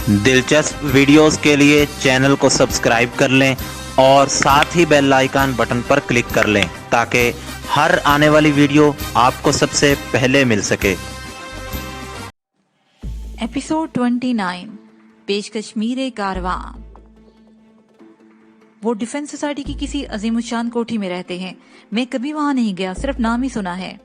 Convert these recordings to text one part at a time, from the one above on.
दिलचस्प वीडियोस के लिए चैनल को सब्सक्राइब कर लें और साथ ही बेल आइकन बटन पर क्लिक कर लें ताकि हर आने वाली वीडियो आपको सबसे पहले मिल सके। एपिसोड 29 पेश कश्मीर कारवां। वो डिफेंस सोसाइटी की किसी अजीमुशान कोठी में रहते हैं। मैं कभी वहां नहीं गया, सिर्फ नाम ही सुना है।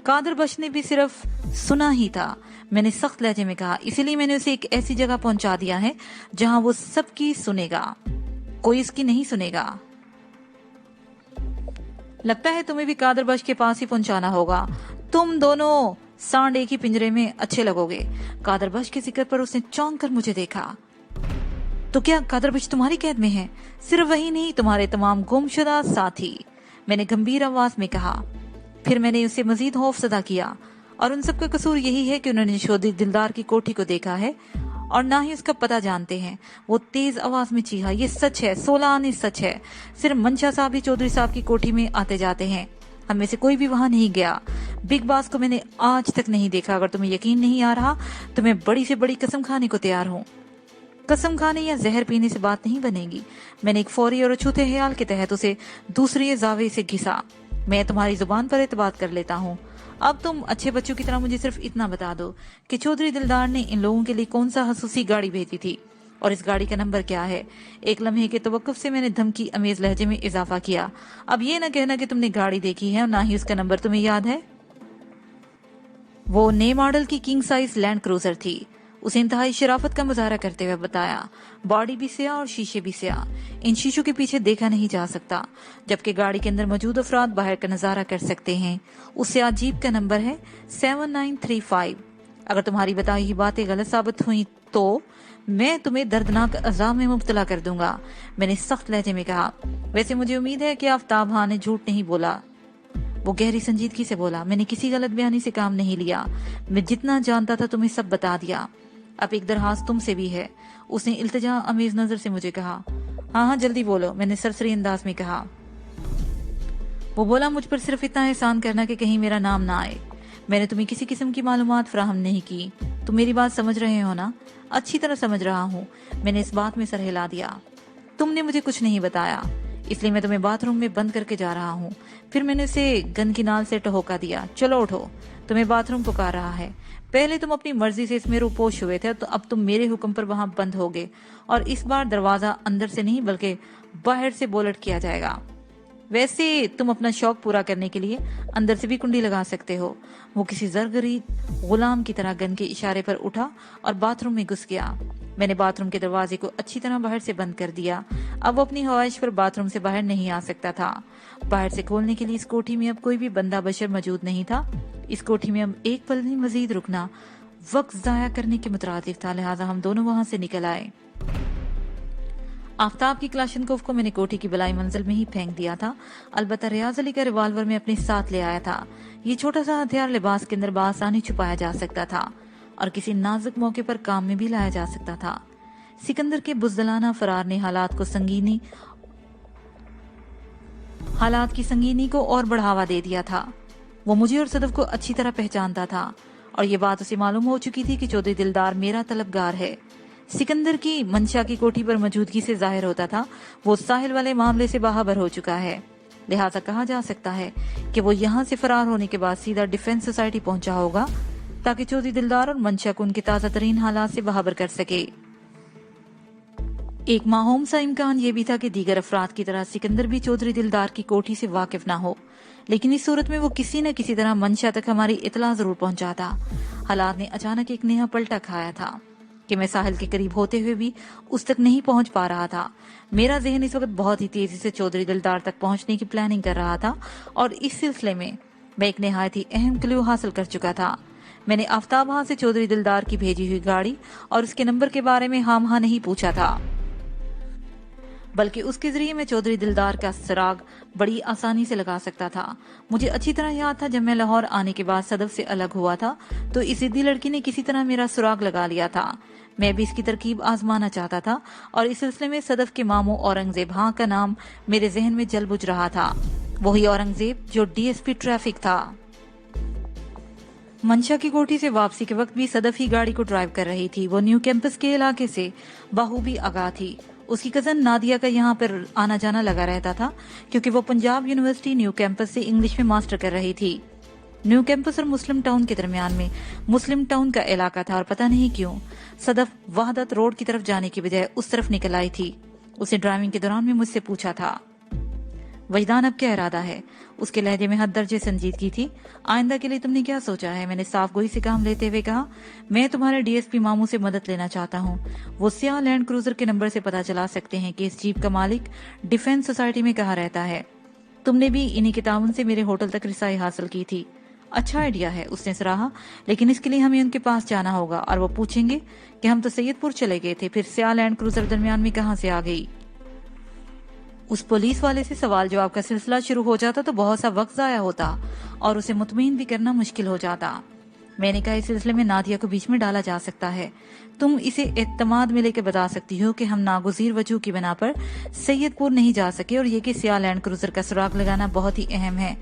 कादर बश ने भी सिर्फ सुना ही था। मैंने सख्त लहजे में कहा, इसीलिए मैंने उसे एक ऐसी जगह पहुंचा दिया है जहां वो सबकी सुनेगा, कोई इसकी नहीं सुनेगा। लगता है तुम्हें भी कादर बश के पास ही पहुंचाना होगा। तुम दोनों सांड एक ही पिंजरे में अच्छे लगोगे। कादर बश के जिक्र पर उसने चौंक कर मुझे देखा। तो क्या कादर बश तुम्हारी कैद में है? सिर्फ वही नहीं, तुम्हारे तमाम गुमशुदा साथी, मैंने गंभीर आवाज में कहा। फिर मैंने उसे मजीद खौफजदा किया, और उन सब का कसूर यही है कि उन्होंने चौधरी दिलदार की कोठी को देखा है और ना ही उसका पता जानते हैं। वो तेज आवाज में चीखा, ये सच है, 16 आने सच है। सिर्फ मंशा साहब ही चौधरी साहब की कोठी में आते जाते हैं, हम में से कोई भी वहां नहीं गया। बिग बॉस को मैंने आज तक नहीं देखा। अगर तुम्हें यकीन नहीं आ रहा तो मैं बड़ी से बड़ी कसम खाने को तैयार हूँ। कसम खाने या जहर पीने से बात नहीं बनेगी। मैंने एक फौरी और अछूते ख्याल के तहत उसे दूसरी जावे से घिसा। मैं तुम्हारी जुबान पर एतबार कर लेता हूँ। अब तुम अच्छे बच्चों की तरह मुझे सिर्फ इतना बता दो कि चौधरी दिलदार ने इन लोगों के लिए कौन सा खसूसी गाड़ी भेजी थी और इस गाड़ी का नंबर क्या है। एक लम्हे के तवक्कुफ से मैंने धमकी अमेज लहजे में इजाफा किया। अब ये ना कहना कि तुमने गाड़ी देखी है और ना ही उसका नंबर तुम्हें याद है। वो नए मॉडल की किंग साइज लैंड क्रूजर थी। उसे इंतहाई शराफत का मुजाहरा करते हुए बताया, बॉडी भी स्याह और शीशे भी स्याह। इन शीशों के पीछे देखा नहीं जा सकता, जबकि गाड़ी के अंदर मौजूद अफराद बाहर का नजारा कर सकते हैं। उस स्याह जीप का नंबर है 7935। अगर तुम्हारी बताई हुई बातें गलत साबित हुई तो मैं तुम्हें दर्दनाक अजाब में मुब्तला कर दूंगा, मैंने सख्त लहजे में कहा। वैसे मुझे उम्मीद है कि आफ्ताब हाँ ने झूठ नहीं बोला। वो गहरी संजीदगी से बोला, मैंने किसी गलत बयानी से काम नहीं लिया। मैं जितना जानता था तुम्हें सब बता दिया। अब एक दरखास्त तुमसे भी है। उसने इल्तिजा अमेज नजर से मुझे कहा। हाँ हाँ जल्दी बोलो, मैंने सरसरी अंदाज में कहा। वो बोला, मुझ पर सिर्फ इतना एहसान करना कि कहीं मेरा नाम ना आए। मैंने तुम्हें किसी किस्म की मालूमात फराहम नहीं की। तुम मेरी बात समझ रहे हो ना? अच्छी तरह समझ रहा हूँ। मैंने इस बात में सर हिला दिया। तुमने मुझे कुछ नहीं बताया, इसलिए मैं तुम्हें बाथरूम में बंद करके जा रहा हूँ। फिर मैंने उसे गन की नाल से टहोका दिया, चलो उठो, तुम्हें बाथरूम पुकार रहा है। पहले तुम अपनी मर्जी से इसमें रूपोश हुए थे, तो अब तुम मेरे हुक्म पर वहां बंद होगे, और इस बार दरवाजा अंदर से नहीं बल्कि बाहर से बोलट किया जाएगा। वैसे तुम अपना शौक पूरा करने के लिए अंदर से भी कुंडी लगा सकते हो। वो किसी जरगरी गुलाम की तरह गन के इशारे पर उठा और बाथरूम में घुस गया। मैंने बाथरूम के दरवाजे को अच्छी तरह बाहर से बंद कर दिया। अब वो अपनी ख्वाहिश पर बाथरूम से बाहर नहीं आ सकता था। बाहर से खोलने के लिए इस कोठी में अब कोई भी बंदा बशर मौजूद नहीं था। इस कोठी में अब एक पल भी मजीद रुकना वक्त जाया करने के मुतरादिफ था, लिहाजा हम दोनों वहां से निकल आए। आफ्ताब की क्लाशनकोफ को मैंने कोठी की बलाई मंजिल में ही फेंक दिया था। अलबत्ता रियाज अली का रिवाल्वर में अपने साथ ले आया था। ये छोटा सा हथियार लिबास के अंदर बासानी छुपाया जा सकता था और किसी नाजुक मौके पर काम में भी लाया जा सकता था। सिकंदर के बुज़दिलाना फरार ने हालात की संगीनी को और बढ़ावा दे दिया था। वो मुझे और सदफ को अच्छी तरह पहचानता था और ये बात उसे मालूम हो चुकी थी कि चौधरी दिलदार मेरा तलबगार है। सिकंदर की मंशा की कोठी पर मौजूदगी से जाहिर होता था वो साहिल वाले मामले से बाहर हो चुका है। लिहाजा कहा जा सकता है कि वो यहाँ से फरार होने के बाद सीधा डिफेंस सोसाइटी पहुंचा होगा ताकि चौधरी दिलदार और मंशा को उनके ताजा तरीन हालात से बाहर कर सके। एक माहूम सा इम्कान ये भी था कि दीगर अफराद की तरह सिकंदर भी चौधरी दिलदार की कोठी से वाकिफ ना हो, लेकिन इस सूरत में वो किसी न किसी तरह मंशा तक हमारी इतला जरूर पहुंचाता। हालात ने अचानक एक नया पलटा खाया था कि मैं साहिल के करीब होते हुए भी उस तक नहीं पहुंच पा रहा था। मेरा जहन इस वक्त बहुत ही तेजी से चौधरी दिलदार तक पहुंचने की प्लानिंग कर रहा था और इस सिलसिले में मैं एक निहायत ही अहम क्लू हासिल कर चुका था। मैंने आफ्ताब हाँ से चौधरी दिलदार की भेजी हुई गाड़ी और उसके नंबर के बारे में हाम हाँ नहीं पूछा था, बल्कि उसके जरिए मैं चौधरी दिलदार का सुराग बड़ी आसानी से लगा सकता था। मुझे अच्छी तरह याद था जब मैं लाहौर आने के बाद सदफ से अलग हुआ था तो इस जिद्दी लड़की ने किसी तरह मेरा सुराग लगा लिया था। मैं भी इसकी तरकीब आजमाना चाहता था और इस सिलसिले में सदफ के मामू औरंगजेब हाँ का नाम मेरे जहन में जल बुझ रहा था। वही औरंगजेब जो डीएसपी ट्रैफिक था। मंशा की कोठी से वापसी के वक्त भी सदफ ही गाड़ी को ड्राइव कर रही थी। वो न्यू कैंपस के इलाके से बाखूबी आगाह थी। उसकी कजन नादिया का यहाँ पर आना जाना लगा रहता था, क्योंकि वो पंजाब यूनिवर्सिटी न्यू कैंपस से इंग्लिश में मास्टर कर रही थी। न्यू कैंपस और मुस्लिम टाउन के दरमियान में मुस्लिम टाउन का इलाका था, और पता नहीं क्यों सदफ वहदत रोड की तरफ जाने की बजाय उस तरफ निकल आई थी। उसने ड्राइविंग के दौरान में मुझसे पूछा था, वजदान अब क्या इरादा है? उसके लहजे में हद दर्जे संजीदगी थी। आइंदा के लिए तुमने क्या सोचा है? मैंने साफ गोई से काम लेते हुए कहा, मैं तुम्हारे डीएसपी मामू से मदद लेना चाहता हूँ। वो सियाह लैंड क्रूजर के नंबर से पता चला सकते हैं कि इस जीप का मालिक डिफेंस सोसाइटी में कहाँ रहता है। तुमने भी इन्हीं के ताउन से मेरे होटल तक रिसाई हासिल की थी। अच्छा आइडिया है, उसने सराहा, लेकिन इसके लिए हमें उनके पास जाना होगा और वो पूछेंगे कि हम तो सैयदपुर चले गए थे, फिर सियाह लैंड क्रूजर दरमियान में कहाँ से आ गई। उस पुलिस वाले से सवाल जवाब का सिलसिला शुरू हो जाता तो बहुत सा वक्त जाया होता और उसे मुतमईन भी करना मुश्किल हो जाता। मैंने कहा, इस सिलसिले में नादिया को बीच में डाला जा सकता है। तुम इसे एतमाद में लेकर बता सकती हो कि हम नागुज़ीर वजह की बिना पर सैयदपुर नहीं जा सके, और ये कि सियाह लैंड क्रूजर का सुराग लगाना बहुत ही अहम है।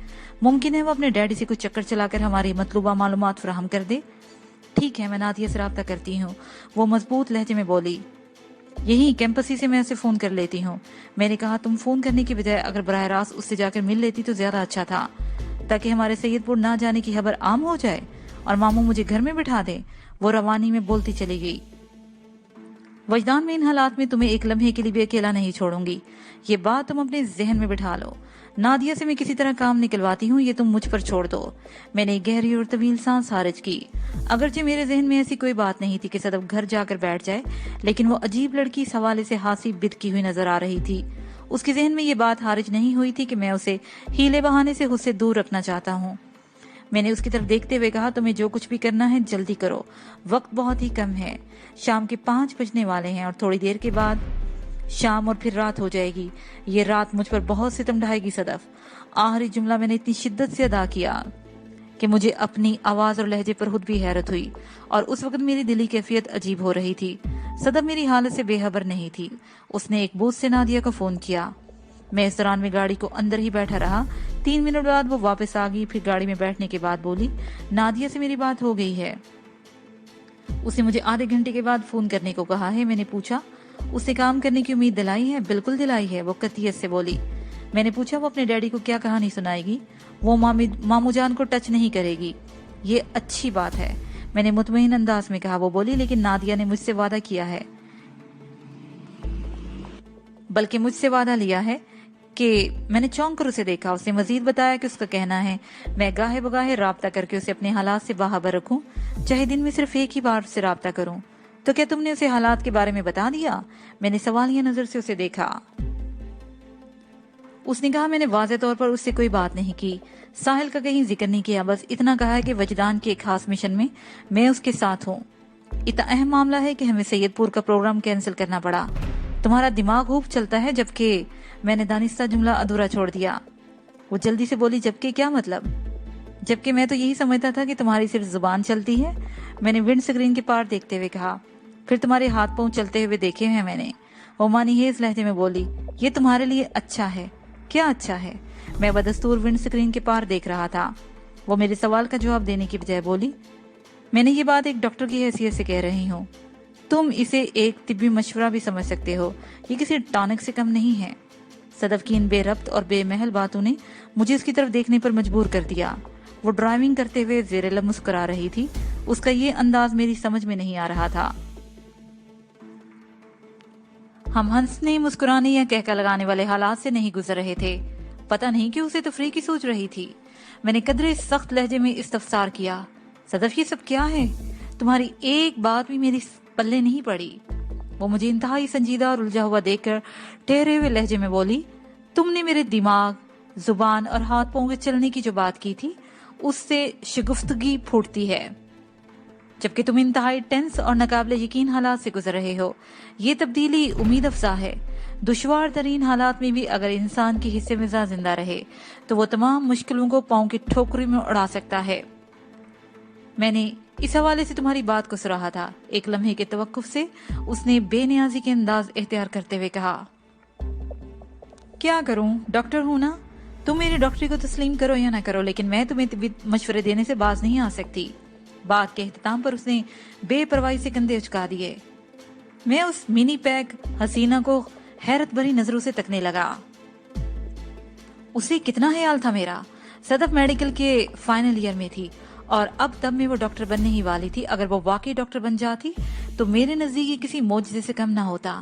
मुमकिन है वो अपने डैडी से कुछ चक्कर चलाकर हमारी मतलूबा मालूमात फराहम कर दे। ठीक है, मैं नादिया से राब्ता करती हूँ, वो मजबूत लहजे में बोली। यही कैंपस ही से मैं उसे फोन कर लेती हूँ। मैंने कहा, तुम फोन करने की बजाय अगर बराह रास्त उससे जाकर मिल लेती तो ज्यादा अच्छा था, ताकि हमारे सैयदपुर ना जाने की खबर आम हो जाए और मामू मुझे घर में बिठा दे। वो रवानी में बोलती चली गई, वजदान में इन हालात में तुम्हें एक लम्हे के लिए भी अकेला नहीं छोड़ूंगी। ये बात तुम अपने जहन में बिठा लो। नादिया से मैं किसी तरह काम निकलवाती हूँ, ये तुम मुझ पर छोड़ दो। मैंने एक गहरी और तवील सांस खारिज की। अगरचे मेरे जहन में ऐसी कोई बात नहीं थी कि सदफ घर जाकर बैठ जाए, लेकिन वो अजीब लड़की इस हवाले से हासी बिदकी हुई नजर आ रही थी। उसके जहन में ये बात खारिज नहीं हुई थी कि मैं उसे हीले बहाने से उससे दूर रखना चाहता हूँ। मैंने उसकी तरफ देखते हुए कहा, तुम्हें जो कुछ भी करना है जल्दी करो, वक्त बहुत ही कम है। शाम के 5 बजने वाले हैं और थोड़ी देर के बाद शाम और फिर रात हो जाएगी। ये रात मुझ पर बहुत सितम ढाएगी सदफ। आखिरी जुमला मैंने इतनी शिद्दत से अदा किया कि मुझे अपनी आवाज और लहजे पर खुद भी हैरत हुई, और उस वक्त मेरी दिली कैफियत अजीब हो रही थी। सदफ मेरी हालत से बेखबर नहीं थी। उसने एक बोझ से नादिया को फोन किया। मैं इस दौरान में गाड़ी को अंदर ही बैठा रहा। 3 मिनट बाद वो वापस आ गई। फिर गाड़ी में बैठने के बाद बोली, नादिया से मेरी बात हो गई है। उसने मुझे आधे घंटे के बाद फोन करने को कहा है। मैंने पूछा, उससे काम करने की उम्मीद दिलाई है? बिल्कुल दिलाई है, वो कतियत से बोली। मैंने पूछा, वो अपने डैडी को क्या कहानी सुनाएगी? वो मामू जान को टच नहीं करेगी। ये अच्छी बात है, मैंने मुतमईन अंदाज में कहा। वो बोली, लेकिन नादिया ने मुझसे वादा किया है, बल्कि मुझसे वादा लिया है कि मैंने चौंक कर उसे देखा। उसने मजीद बताया कि उसका कहना है मैं गाहे बगाहे राब्ता करके उसे अपने हालात से बाखबर रखूं, चाहे दिन में सिर्फ एक ही बार से राब्ता करूं। तो क्या तुमने उसे हालात के बारे में बता दिया? मैंने सवालिया नजर से उसे देखा। उसने कहा, मैंने वाज़ेह तौर पर उससे कोई बात नहीं की, साहिल का कहीं जिक्र नहीं किया, बस इतना कहा है कि वजदान के एक खास मिशन में मैं उसके साथ हूँ। इतना अहम मामला है कि हमें सैयदपुर का प्रोग्राम कैंसिल करना पड़ा। तुम्हारा दिमाग खूब चलता है। जबकि मैंने दानिस्ता जुमला अधूरा छोड़ दिया। वो जल्दी से बोली, जबकि क्या मतलब? जबकि मैं तो यही समझता था कि तुम्हारी सिर्फ जुबान चलती है। मैंने विंड स्क्रीन के पार देखते हुए कहा, फिर तुम्हारे हाथ पांव चलते हुए देखे हैं मैंने। वो मानी है इस लहजे में बोली, ये तुम्हारे लिए अच्छा है। क्या अच्छा है? मैं बदस्तूर विंड स्क्रीन के पार देख रहा था। वो मेरे सवाल का जवाब देने की बजाय बोली, मैंने ये बात एक डॉक्टर की हैसियत से कह रही हूँ। तुम इसे एक तिब्बी मशवरा भी समझ सकते हो, ये किसी टॉनिक से कम नहीं है। सदफ की इन बेरब्त और बेमहल बातों ने मुझे उसकी तरफ देखने पर मजबूर कर दिया। वो ड्राइविंग करते हुए ज़ेरे लब मुस्कुरा रही थी। उसका ये अंदाज मेरी समझ में नहीं आ रहा था। हम हंसने, मुस्कुराने या कहका लगाने वाले हालात से नहीं गुजर रहे थे। पता नहीं कि उसे तफरीह की सोच रही थी। मैंने कदरे सख्त लहजे में इस्तफसार किया, सदफ ये सब क्या है? तुम्हारी एक बात भी मेरी पल्ले नहीं पड़ी। वो मुझे इंतहाई संजीदा और उलझा हुआ देखकर ठहरे हुए लहजे में बोली, तुमने मेरे दिमाग, जुबान और हाथ पांव के चलने की जो बात की थी, उससे शगुफ्तगी फूटती है, जबकि तुम इंतहाई टेंस और नाकाबिले यकीन हालात से गुजर रहे हो। ये तब्दीली उम्मीद अफजा है। दुश्वार तरीन हालात में भी अगर इंसान की हिस्से मिजाज जिंदा रहे तो वो तमाम मुश्किलों को पांव की ठोकरी में उड़ा सकता है। मैंने इस हवाले से तुम्हारी बात को सराहा था। एक लम्हे के तवक्कुफ से उसने बेनियाजी के अंदाज इख्तियार करते हुए कहा, क्या करूं, डॉक्टर हूं ना। तुम मेरी डॉक्टरी को तस्लीम करो या ना करो, लेकिन मैं तुम्हें तिब्बी मशवरे देने से बाज नहीं आ सकती। बाग के इख्तिताम पर उसने बेपरवाही से कंधे उचका दिए। मैं उस मिनी पैक हसीना को हैरत भरी नजरों से तकने लगा। उसे कितना ख्याल था मेरा। सदफ मेडिकल के फाइनल ईयर में थी और अब तब में वो डॉक्टर बनने ही वाली थी। अगर वो वाकई डॉक्टर बन जाती तो मेरे नजदीक ये किसी मोजज़े से कम ना होता।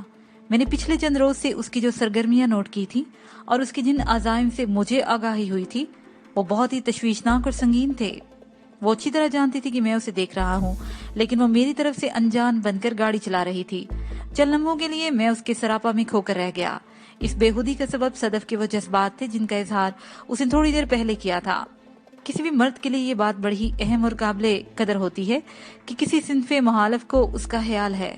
मैंने पिछले चंद रोज से उसकी जो सरगर्मियां नोट की थी और उसकी जिन अज़ाइम से मुझे आगाही हुई थी वो बहुत ही तशवीशनाक और संगीन थे। वो अच्छी तरह जानती थी कि मैं उसे देख रहा हूँ, लेकिन वो मेरी तरफ से अनजान बनकर गाड़ी चला रही थी। चंद लम्हों के लिए मैं उसके सरापा में खोकर रह गया। इस बेखुदी का सबब सदफ के वो जज्बात थे जिनका इजहार उसने थोड़ी देर पहले किया था। किसी भी मर्द के लिए ये बात बड़ी ही अहम और काबिले कदर होती है कि किसी सिंफे मुहालिफ को उसका ख्याल है।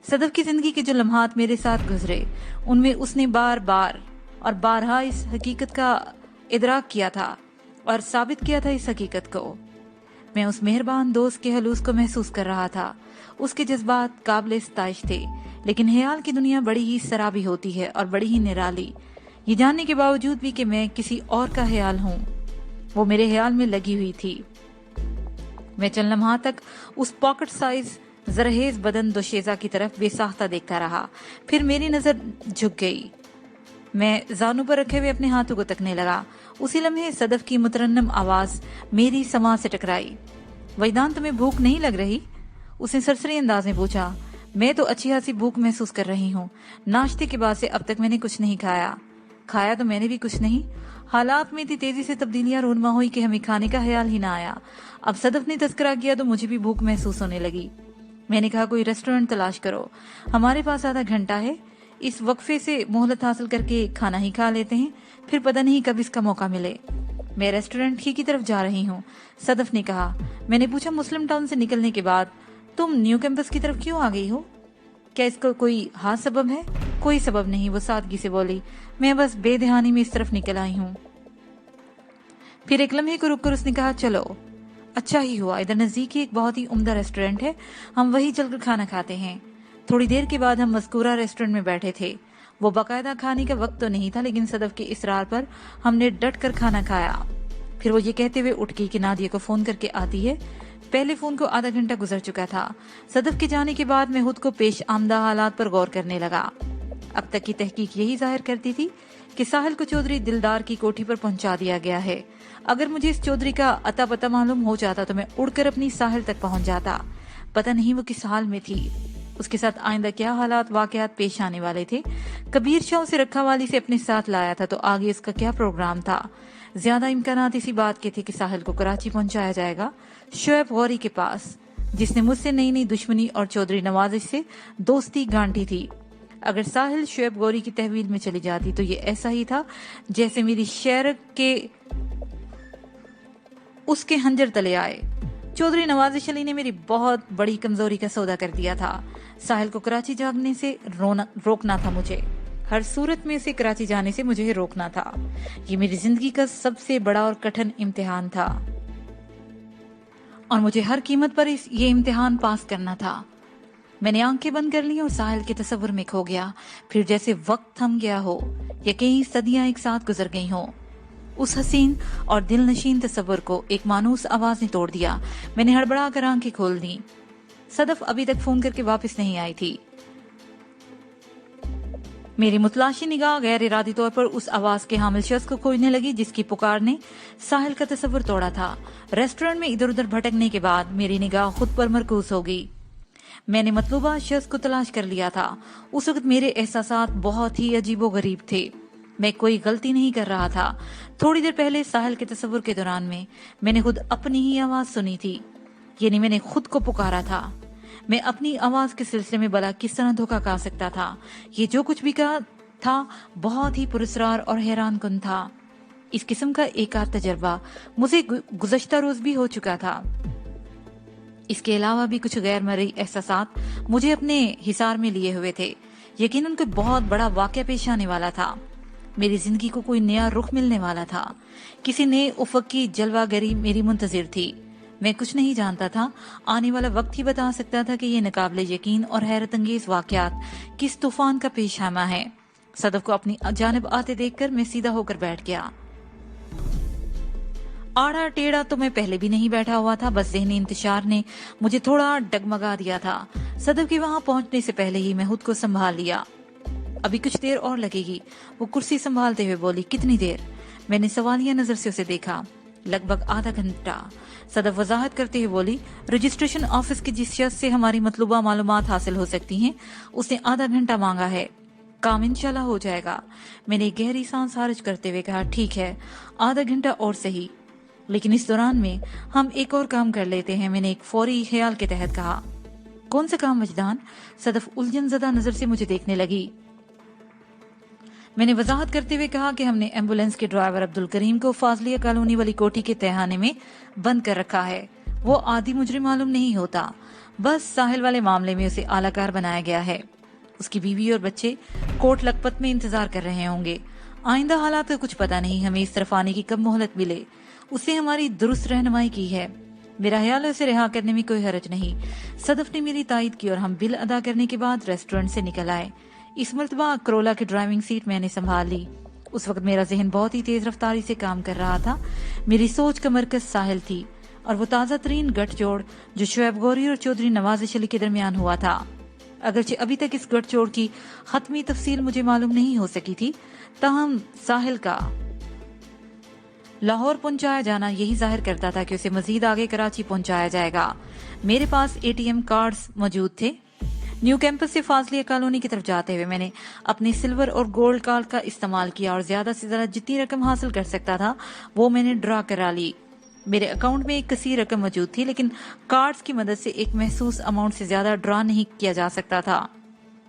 सदफ की जिंदगी के जो लम्हात मेरे साथ गुजरे उनमें उसने बार बार और बारहा इस हकीकत का इदराक किया था और साबित किया था इस हकीकत को। मैं उस मेहरबान दोस्त के हलूस को महसूस कर रहा था। उसके जज्बात काबिल इस्ताइश थे, लेकिन ख्याल की दुनिया बड़ी ही सराबी होती है और बड़ी ही निराली। ये जानने के बावजूद भी कि मैं किसी और का ख्याल हूँ, वो मेरे ख्याल में लगी हुई थी। मैं चंद लम्हा तक उस पॉकेट साइज जरहेज बदन दोशेजा की तरफ बेसाख्ता देखता रहा। फिर मेरी नजर झुक गई। मैं जानू पर रखे हुए अपने हाथों को तकने लगा। उसी लम्हे सदफ की मुतरन्नम आवाज मेरी समां से टकराई। वैदान, तुम्हें भूख नहीं लग रही? उसने सरसरी अंदाज में पूछा। मैं तो अच्छी खासी भूख महसूस कर रही हूँ। नाश्ते के बाद से अब तक मैंने कुछ नहीं खाया। खाया तो मैंने भी कुछ नहीं। हालात में इतनी तेजी से तब्दीलियां रूनमा हुई कि हमें खाने का ख्याल ही ना आया। अब सदफ ने तस्करा किया तो मुझे भी भूख महसूस होने लगी। मैंने कहा, कोई रेस्टोरेंट तलाश करो, हमारे पास आधा घंटा है। इस वक्फे से मोहलत हासिल करके खाना ही खा लेते हैं, फिर पता नहीं कब इसका मौका मिले। मैं रेस्टोरेंट ही की तरफ जा रही हूँ, सदफ ने कहा। मैंने पूछा, मुस्लिम टाउन से निकलने के बाद तुम न्यू कैंपस की तरफ क्यों आ गई हो? क्या इसका कोई खास सबब है? कोई सबब नहीं, वो सादगी से बोली। मैं बस बेध्यानी में इस तरफ निकल आई हूँ। फिर एक लम्हे को रुककर उसने कहा, चलो अच्छा ही हुआ, इधर नजदीक ही एक बहुत ही उम्दा रेस्टोरेंट है, हम वही चलकर खाना खाते हैं। थोड़ी देर के बाद हम मज़कूरा रेस्टोरेंट में बैठे थे। वो बाकायदा खाने का वक्त तो नहीं था, लेकिन सदफ के इसरार पर हमने डट कर खाना खाया। फिर वो ये कहते हुए उठ गई कि नादिया को फोन करके आती है। पहले फोन को आधा घंटा गुजर चुका था। सदफ के जाने के बाद मैं खुद को पेश आमदा हालात पर गौर करने लगा। अब तक की तहकीक यही जाहिर करती थी कि साहिल को चौधरी दिलदार की कोठी पर पहुंचा दिया गया है। अगर मुझे इस चौधरी का अता पता मालूम हो जाता तो मैं उड़कर अपनी साहिल तक पहुंच जाता। पता नहीं वो किस हाल में थी, उसके साथ आइंदा क्या हालात वाकयात पेश आने वाले थे। कबीर शाह उसे रखा वाली से अपने साथ लाया था तो आगे इसका क्या प्रोग्राम था। ज्यादा इम्कानात इसी बात के थे कि साहिल को कराची पहुंचाया जाएगा, शोएब गौरी के पास, जिसने मुझसे नई नई दुश्मनी और चौधरी नवाजिश से दोस्ती गांठी थी। अगर साहिल शोएब गौरी की तहवील में चली जाती तो ये ऐसा ही था जैसे मेरी शेर के उसके हंजर तले आए। चौधरी नवाजिश अली ने मेरी बहुत बड़ी कमजोरी का सौदा कर दिया था। साहिल को कराची जाने से रोकना था मुझे। हर सूरत में से कराची जाने से मुझे रोकना था। ये मेरी जिंदगी का सबसे बड़ा और कठिन इम्तिहान था और मुझे हर कीमत पर ये इम्तिहान पास करना था। मैंने आंखें बंद कर ली और साहिल के तस्वुर में खो गया। फिर जैसे वक्त थम गया हो या कई सदियां एक साथ गुजर गई हो। उस हसीन और दिल नशीन तस्वुर को एक मानूस आवाज ने तोड़ दिया। मैंने हड़बड़ा कर आंखें खोल दी। सदफ अभी तक फोन करके वापस नहीं आई थी। मेरी मुतलाशी निगाह गैर इरादी तौर पर उस आवाज के हामिल शख्स को खोजने लगी जिसकी पुकार ने साहिल का तस्वुर तोड़ा था। रेस्टोरेंट में इधर उधर भटकने के बाद मेरी निगाह खुद पर मरकूज हो गई। मैंने मतलूबा शख्स को तलाश कर लिया था। उस वक्त मेरे एहसासात बहुत ही अजीबो गरीब थे। मैं कोई गलती नहीं कर रहा था। थोड़ी देर पहले साहिल के तस्वुर के दौरान में मैंने खुद अपनी ही आवाज सुनी थी, यानी मैंने खुद को पुकारा था। मैं अपनी आवाज के सिलसिले में भला किस तरह धोखा खा सकता था। ये जो कुछ भी कहा था बहुत ही पुरस्कार और हैरान कुन था। इस किस्म का एक आध तजर्बा मुझे गुज़श्ता रोज भी हो चुका था। इसके अलावा भी कुछ गैर मर्ई एहसासात मुझे अपने हिसार में लिए हुए थे। यकीनन कोई बहुत बड़ा वाक़या पेश आने वाला था। मेरी जिंदगी को कोई नया रुख मिलने वाला था। किसी नए उफक की जलवागरी मेरी मुंतजिर थी। मैं कुछ नहीं जानता था। आने वाला वक्त ही बता सकता था कि ये नाकाबिले यकीन और हैरत अंगेज वाकयात किस तूफान का पेशामा है। सदफ को अपनी जानिब आते देखकर मैं सीधा होकर बैठ गया। आड़ा टेढ़ा तो मैं पहले भी नहीं बैठा हुआ था, बस ज़हनी इंतशार ने मुझे थोड़ा डगमगा दिया था। सदफ के वहां पहुंचने से पहले ही मैं खुद को संभाल लिया। अभी कुछ देर और लगेगी, वो कुर्सी संभालते हुए बोली। कितनी देर? मैंने सवालिया नजर से उसे देखा। लगभग आधा घंटा। सदफ वजाहत करते हुए बोली, रजिस्ट्रेशन ऑफिस की जिस शख्स से हमारी मतलूबा मालूमात हासिल हो सकती हैं, उसने आधा घंटा मांगा है। काम इंशाल्लाह हो जाएगा। मैंने एक गहरी सांस खारिज करते हुए कहा, ठीक है, आधा घंटा और सही, लेकिन इस दौरान में हम एक और काम कर लेते हैं। मैंने एक फौरी ख्याल के तहत कहा। कौन सा काम वजदान? सदफ उलझन ज़दा नजर से मुझे देखने लगी। मैंने वजाहत करते हुए कहा कि हमने एम्बुलेंस के ड्राइवर अब्दुल करीम को फाजलिया कॉलोनी वाली कोठी के तहखाने में बंद कर रखा है। वो आदि मुजरिम मालूम नहीं होता, बस साहिल वाले मामले में उसे आलाकार बनाया गया है। उसकी बीवी और बच्चे कोट लखपत में इंतजार कर रहे होंगे। आइंदा हालात का कुछ पता नहीं, हमें इस तरफ आने की कब मोहलत मिले। उसने हमारी दुरुस्त रहनुमाई की है। मेरा ख्याल है उसे रिहा करने में कोई हरज नहीं। सदफ ने मेरी तायद की और हम बिल अदा करने के बाद रेस्टोरेंट से निकल आए। इस मर्तबा करोला की ड्राइविंग सीट मैंने संभाल ली। उस वक्त मेरा जहन बहुत ही तेज रफ्तारी से काम कर रहा था। मेरी सोच का मरकज साहिल थी और वो ताज़ा तरीन गठजोड़ जो शुएब गौरी और चौधरी नवाजिश अली के दरमियान हुआ था। अगरचे अभी तक इस गठजोड़ की खत्मी तफसील मुझे मालूम नहीं हो सकी थी, ताहम साहिल का लाहौर पहुंचाया जाना यही जाहिर करता था कि उसे मजीद आगे कराची पहुंचाया जाएगा। मेरे पास एटीएम कार्ड्स मौजूद थे। न्यू कैंपस से फाजलिया कॉलोनी की तरफ जाते हुए मैंने अपने सिल्वर और गोल्ड कार्ड का इस्तेमाल किया और ज्यादा से ज्यादा जितनी रकम हासिल कर सकता था वो मैंने ड्रा करा ली। मेरे अकाउंट में एक कसीर रकम मौजूद थी, लेकिन कार्ड्स की मदद से एक महसूस अमाउंट से ज्यादा ड्रा नहीं किया जा सकता था।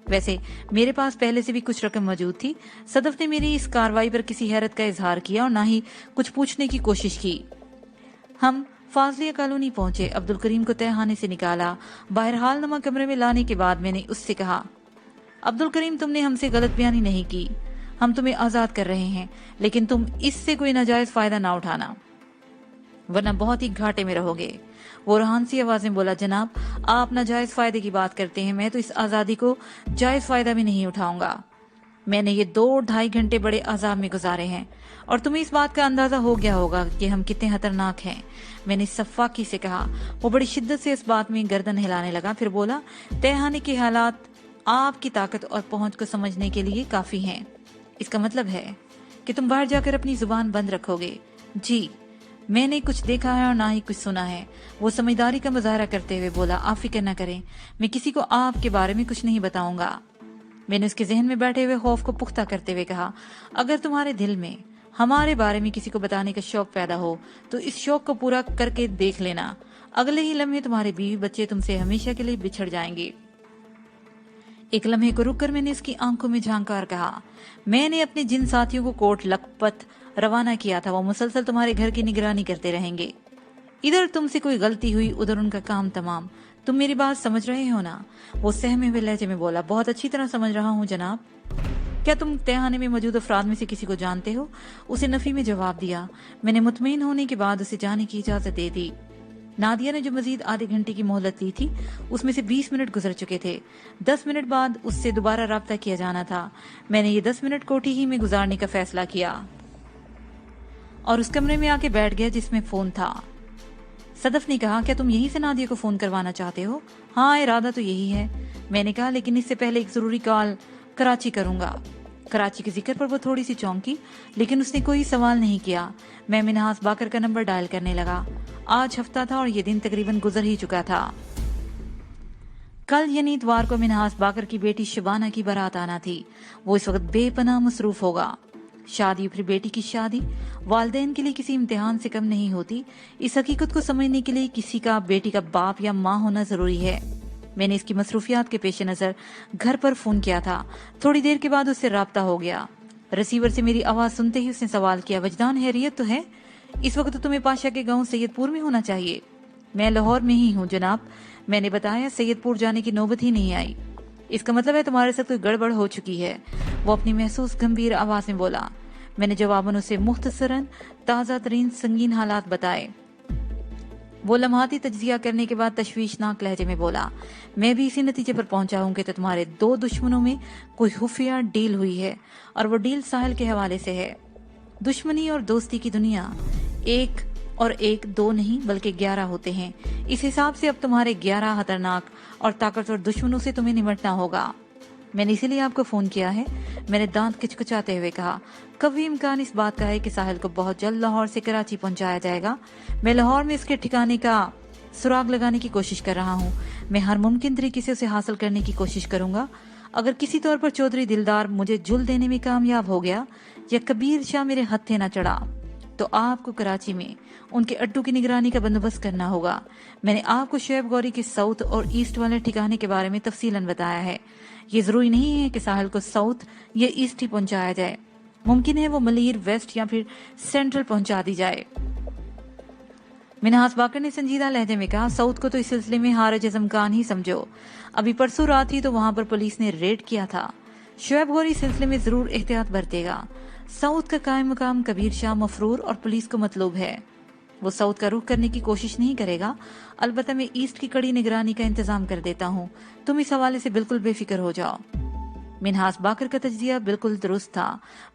वैसे मेरे पास पहले से भी कुछ रकम मौजूद थी। सदफ ने मेरी इस कार्रवाई पर किसी हैरत का इजहार किया और ना ही कुछ पूछने की कोशिश की। हम फाजलिया कॉलोनी पहुंचे। अब्दुल करीम को तहखाने से निकाला। बहरहाल नमा कमरे में लाने के बाद मैंने उससे कहा, अब्दुल करीम, तुमने हमसे गलत बयानी नहीं की। हम तुम्हें आजाद कर रहे हैं, लेकिन तुम इससे कोई नाजायज फायदा ना उठाना, वरना बहुत ही घाटे में रहोगे। वो रुहान सी आवाज में बोला, जनाब, आप नाजायज फायदे की बात करते हैं, मैं तो इस आजादी को जायज फायदा भी नहीं उठाऊंगा। मैंने ये 2-2.5 घंटे बड़े अजाब में गुजारे हैं और तुम्हें इस बात का अंदाजा हो गया होगा कि हम कितने खतरनाक हैं। मैंने सफ़ाकी से कहा। वो बड़ी शिद्दत से इस बात में गर्दन हिलाने लगा, फिर बोला, तहखाने के हालात आपकी ताकत और पहुंच को समझने के लिए काफी हैं। इसका मतलब है कि तुम बाहर जाकर अपनी जुबान बंद रखोगे। जी, मैंने कुछ देखा है और ना ही कुछ सुना है। वो समझदारी का मुजाहरा करते हुए बोला, आप फिक्र न करें, मैं किसी को आपके बारे में कुछ नहीं बताऊंगा। मैंने उसके जहन में बैठे हुए खौफ को पुख्ता करते हुए कहा, अगर तुम्हारे दिल में हमारे बारे में किसी को बताने का शौक पैदा हो तो इस शौक को पूरा करके देख लेना। अगले ही लम्हे तुम्हारे बीवी बच्चे तुमसे हमेशा के लिए बिछड़ जाएंगे। एक लम्हे को रुककर मैंने उसकी आंखों में झांका और कहा, मैंने अपने जिन साथियों को कोट लखपत रवाना किया था वो मुसलसल तुम्हारे घर की निगरानी करते रहेंगे। इधर तुमसे कोई गलती हुई, उधर उनका काम तमाम। तुम मेरी बात समझ रहे हो ना? वो सहमे हुए लहजे में बोला, बहुत अच्छी तरह समझ रहा हूँ जनाब। क्या तुम तहखाने में मौजूद अफराद में से किसी को जानते हो? उसे नफी में जवाब दिया। मैंने मुतमईन होने के बाद उसे जाने की इजाजत दे दी। नादिया ने जो मजीद आधे घंटे की मोहलत ली थी उसमें से 20 मिनट गुजर चुके थे। 10 मिनट बाद उससे दोबारा राब्ता किया जाना था। मैंने ये 10 मिनट कोठी ही में गुजारने का फैसला किया और उस कमरे में आके बैठ गया जिसमें फोन था। सदफ ने कहा, क्या तुम यहीं से नादिया को फोन करवाना चाहते हो? हाँ, इरादा तो यही है। मैंने कहा, लेकिन इससे पहले एक जरूरी कॉल कराची करूंगा। कराची के जिक्र पर वो थोड़ी सी चौंकी, लेकिन उसने कोई सवाल नहीं किया। मैं मिनहास बाकर का नंबर डायल करने लगा। आज हफ्ता था और ये दिन तकरीबन गुजर ही चुका था। कल यानी इतवार को मिनहास बाकर की बेटी शबाना की बारात आना थी। वो इस वक्त बेपनाह मसरूफ होगा। शादी फिर बेटी की शादी वालदेन के लिए किसी इम्तिहान से कम नहीं होती। इस हकीकत को समझने के लिए किसी का बेटी का बाप या माँ होना जरूरी है। मैंने इसकी मसरूफियात के पेश नजर घर पर फोन किया था। थोड़ी देर के बाद उससे राब्ता हो गया। रिसीवर से मेरी आवाज सुनते ही उसने सवाल किया, वजदान, हैरियत तो है? इस वक्त तो तुम्हें पाशा के गांव सैयदपुर में होना चाहिए। मैं लाहौर में ही हूँ जनाब। मैंने बताया, सैयदपुर जाने की नौबत ही नहीं आई। इसका मतलब है तुम्हारे साथ कोई गड़बड़ हो चुकी है। वो अपनी महसूस गंभीर आवाज में बोला। मैंने जवाबन उसे मुख्तसरन ताज़ा तरीन संगीन हालात बताए। वो लम्हाती तज्जिया करने के बाद तशवीशनाक लहजे में बोला, मैं भी इसी नतीजे पर पहुंचा हूं कि तो तुम्हारे 2 दुश्मनों में कोई खुफिया डील हुई है और वो डील साहिल के हवाले से है। दुश्मनी और दोस्ती की दुनिया एक और 1 2 नहीं बल्कि 11 होते हैं। इस हिसाब से अब तुम्हारे 11 खतरनाक और ताकतवर दुश्मनों से तुम्हें निपटना होगा। मैंने इसीलिए आपको फोन किया है, मैंने दांत किचकिचाते हुए कहा। कभी इम्कान इस बात का है कि साहिल को बहुत जल्द लाहौर से कराची पहुंचाया जाएगा। मैं लाहौर में इसके ठिकाने का सुराग लगाने की कोशिश कर रहा हूँ। मैं हर मुमकिन तरीके से उसे हासिल करने की कोशिश करूंगा। अगर किसी तौर पर चौधरी दिलदार मुझे जुल देने में कामयाब हो गया या कबीर शाह मेरे हत्थे न चढ़ा तो आपको कराची में उनके अड्डू की निगरानी का बंदोबस्त करना होगा। मैंने आपको शोएब गौरी के साउथ और ईस्ट वाले ठिकाने के बारे में तफसीलन बताया है। ये जरूरी नहीं है कि साहिल को साउथ या ईस्ट ही पहुंचाया जाए, मुमकिन है वो मलीर, वेस्ट या फिर सेंट्रल पहुंचा दी जाए। मिनहास बाकर ने संजीदा लहजे में कहा, साउथ को तो इस सिलसिले में हारज जमकान ही समझो। अभी परसों रात ही तो वहां पर पुलिस ने रेड किया था। शोएब गौरी इस सिलसिले में जरूर एहतियात बरतेगा। साउथ का कायम मकाम कबीर शाह, मफरूर और पुलिस को मतलूब है। वो साउथ का रुख करने की कोशिश नहीं करेगा। अलबत्ता मैं ईस्ट की कड़ी निगरानी का इंतजाम कर देता हूँ। तुम इस हवाले से बिल्कुल बेफिक्र हो जाओ। मिनहास बाकर का तजजिया बिल्कुल दुरुस्त था।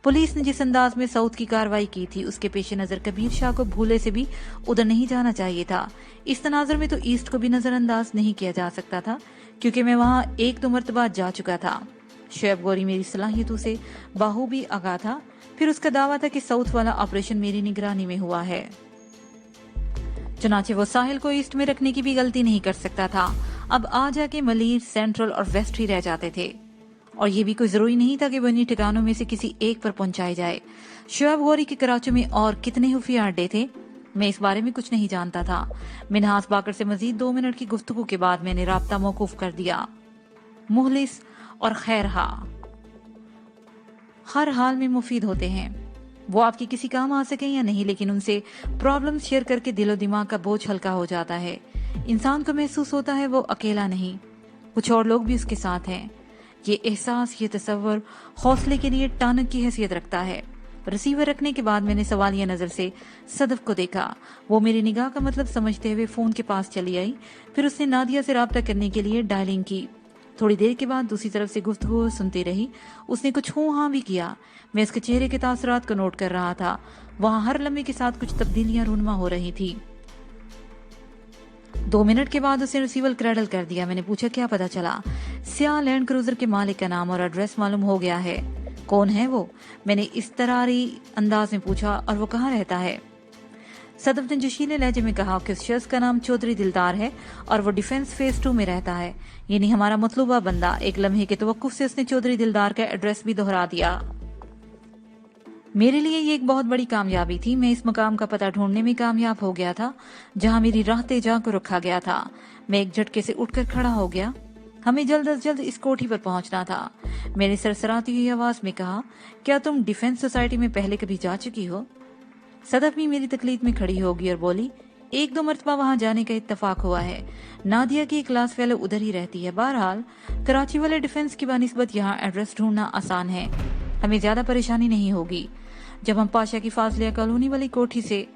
पुलिस ने जिस अंदाज में साउथ की कार्रवाई की थी उसके पेश नजर कबीर शाह को भूले से भी उधर नहीं जाना चाहिए था। इस तनाजुर में तो ईस्ट को भी नजरअंदाज नहीं किया जा सकता था, क्योंकि मैं वहां 1-2 मरतबा जा चुका था। शोएब गौरी मेरी सलाहियतों से बाहूबी आगाह था। फिर उसका दावा था कि साउथ वाला ऑपरेशन मेरी निगरानी में हुआ है। चुनाचे वो साहिल को ईस्ट में रखने की भी गलती नहीं कर सकता था। अब आ जाके मलीर, सेंट्रल और वेस्ट ही रह जाते थे, और ये भी कोई जरूरी नहीं था कि वो इन्हीं ठिकानों में से किसी एक पर पहुंचाए जाए। शोएब गौरी के कराची में और कितने खुफिया अड्डे थे, मैं इस बारे में कुछ नहीं जानता था। मिनहास बाकर से मजीद 2 मिनट की गुफ्तगू के बाद मैंने राब्ता मौकूफ कर दिया। मुखलिस और खैरहा हर हाल में मुफीद होते हैं। वो आपके किसी काम आ सके या नहीं, लेकिन उनसे प्रॉब्लम शेयर करके दिलो दिमाग का बोझ हल्का हो जाता है। इंसान को महसूस होता है वो अकेला नहीं, कुछ और लोग भी उसके साथ हैं। ये एहसास, ये तसव्वुर हौसले के लिए टानक की हैसियत रखता है। रिसीवर रखने के बाद मैंने सवालिया नजर से सदफ को देखा। वो मेरी निगाह का मतलब समझते हुए फोन के पास चली आई। फिर उसने नादिया से राब्ता करने के लिए डायलिंग की। थोड़ी देर के बाद दूसरी तरफ से गुफ्तगू सुनती रही। उसने कुछ हूं हां भी किया। मैं उसके चेहरे के तासरात को नोट कर रहा था। वहां हर लम्हे के साथ कुछ तब्दीलियां रूनमा हो रही थी। 2 मिनट के बाद उसे रिसीवर क्रैडल कर दिया। मैंने पूछा, क्या पता चला? सियाह लैंड क्रूजर के मालिक का नाम और एड्रेस मालूम हो गया है। कौन है वो? मैंने इस तरारी अंदाज में पूछा। और वो कहाँ रहता है? सदफ ने जोशीले लहजे में कहा कि उस शख्स का नाम चौधरी दिलदार है और वो डिफेंस फेज 2 में रहता है, यानी हमारा मतलूबा बंदा। एक लम्हे के तवक्कुफ से उसने चौधरी दिलदार का एड्रेस भी दोहरा दिया। मेरे लिए ये एक बहुत बड़ी कामयाबी थी। मैं इस मकाम का पता ढूंढने में कामयाब हो गया था जहां मेरी राह तेजा को रखा गया था। मैं एक झटके से उठकर खड़ा हो गया। हमें जल्द अज जल्द इस कोठी पर पहुंचना था। मैंने सरसराती हुई आवाज में कहा, क्या तुम डिफेंस सोसाइटी में पहले कभी जा चुकी हो? सदफ भी मेरी तकलीफ में खड़ी होगी और बोली, 1-2 मरतबा वहां जाने का इत्तफाक हुआ है। नादिया की क्लास फेलो उधर ही रहती है। बहरहाल कराची वाले डिफेंस की बानिस्बत यहाँ एड्रेस ढूंढना आसान है, हमें ज्यादा परेशानी नहीं होगी। जब हम पाशा की फाजलिया कॉलोनी वाली कोठी से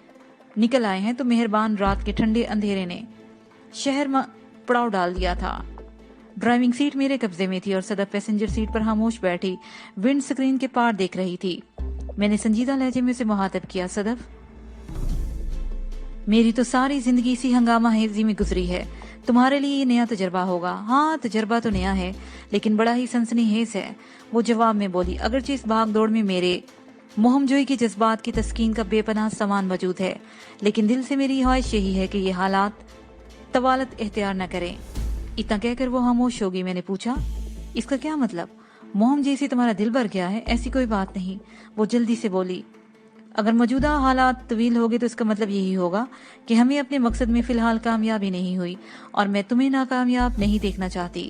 निकल आए हैं तो मेहरबान रात के ठंडे अंधेरे ने शहर में पड़ाव डाल दिया था। ड्राइविंग सीट मेरे कब्जे में थी और सदफ पैसेंजर सीट पर खामोश बैठी विंड स्क्रीन के पार देख रही थी। मैंने संजीदा लहजे में उसे मुखातब किया, सदफ, मेरी तो सारी जिंदगी इसी हंगामा हेजी में गुजरी है। तुम्हारे लिए ये नया तजर्बा होगा। हाँ, तजर्बा तो नया है, लेकिन बड़ा ही सनसनीखेज है। वो जवाब में बोली, अगरचे इस भाग दौड़ में मेरे मोहमजोई के जज्बात की तस्कीन का बेपनाह सामान मौजूद है, लेकिन दिल से मेरी ख्वाहिश यही है कि ये हालात तवालत एख्तियार न करें। इतना कहकर वो खामोश हो गई। मैंने पूछा, इसका क्या मतलब? मोहम जैसी तुम्हारा दिल भर गया है? ऐसी कोई बात नहीं। वो जल्दी से बोली, अगर मौजूदा हालात तवील हो गए तो इसका मतलब यही होगा कि हमें अपने मकसद में फिलहाल कामयाबी नहीं हुई और मैं तुम्हें नाकामयाब नहीं देखना चाहती।